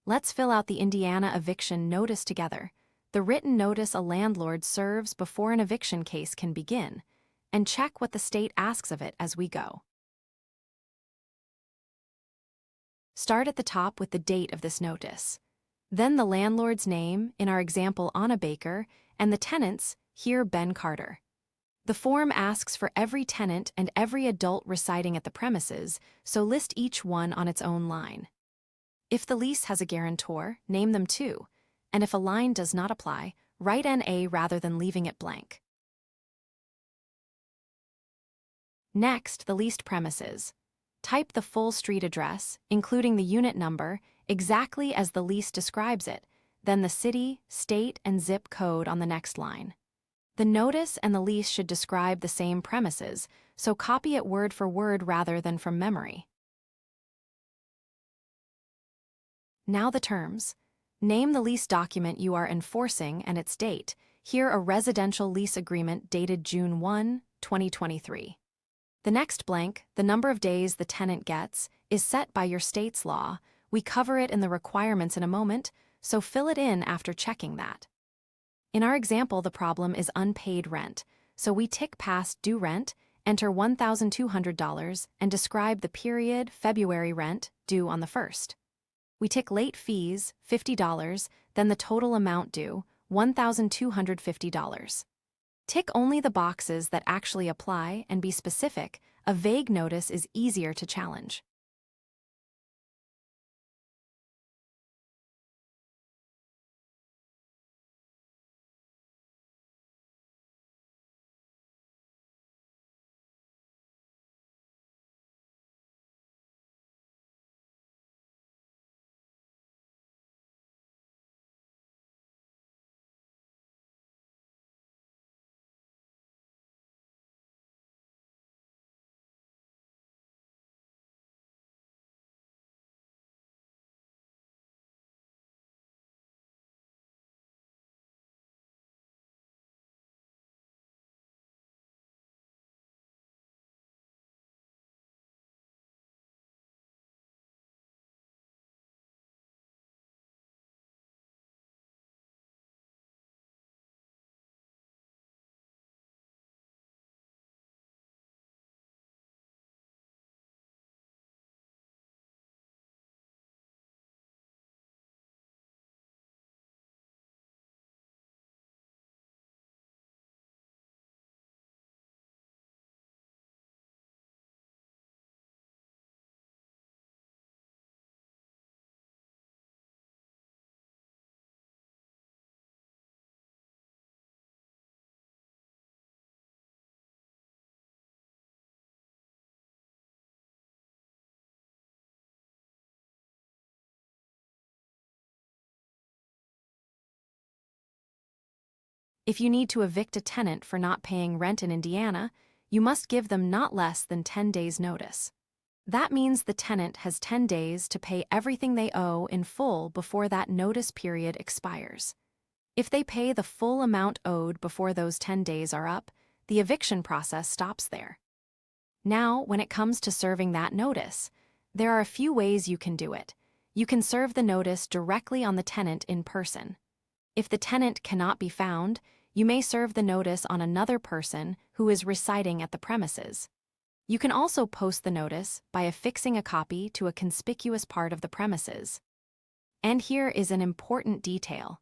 Let's fill out the Indiana Eviction Notice together, the written notice a landlord serves before an eviction case can begin, and check what the state asks of it as we go. Start at the top with the date of this notice. Then the landlord's name, in our example Anna Baker, and the tenant's, here Ben Carter. The form asks for every tenant and every adult residing at the premises, so list each one on its own line. If the lease has a guarantor, name them too, and if a line does not apply, write NA rather than leaving it blank. Next, the leased premises. Type the full street address, including the unit number, exactly as the lease describes it, then the city, state, and zip code on the next line. The notice and the lease should describe the same premises, so copy it word for word rather than from memory. Now the terms. Name the lease document you are enforcing and its date. Here a residential lease agreement dated June 1, 2023. The next blank, the number of days the tenant gets, is set by your state's law. We cover it in the requirements in a moment, so fill it in after checking that. In our example, the problem is unpaid rent, so we tick past due rent, enter $1,200, and describe the period, February rent, due on the 1st. We tick late fees, $50, then the total amount due, $1,250. Tick only the boxes that actually apply and be specific. A vague notice is easier to challenge. If you need to evict a tenant for not paying rent in Indiana, you must give them not less than 10 days' notice. That means the tenant has 10 days to pay everything they owe in full before that notice period expires. If they pay the full amount owed before those 10 days are up, the eviction process stops there. Now, when it comes to serving that notice, there are a few ways you can do it. You can serve the notice directly on the tenant in person. If the tenant cannot be found, you may serve the notice on another person who is residing at the premises. You can also post the notice by affixing a copy to a conspicuous part of the premises. And here is an important detail.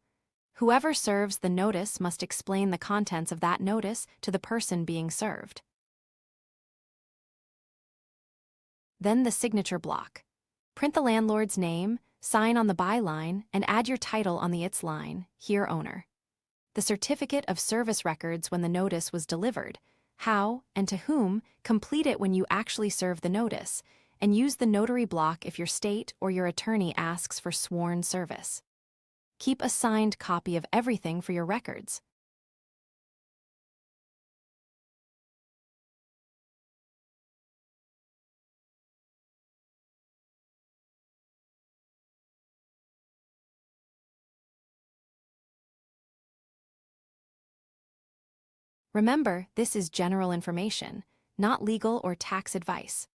Whoever serves the notice must explain the contents of that notice to the person being served. Then the signature block. Print the landlord's name, sign on the by line, and add your title on the its line, here owner. The certificate of service records when the notice was delivered, how and to whom, complete it when you actually serve the notice, and use the notary block if your state or your attorney asks for sworn service. Keep a signed copy of everything for your records. Remember, this is general information, not legal or tax advice.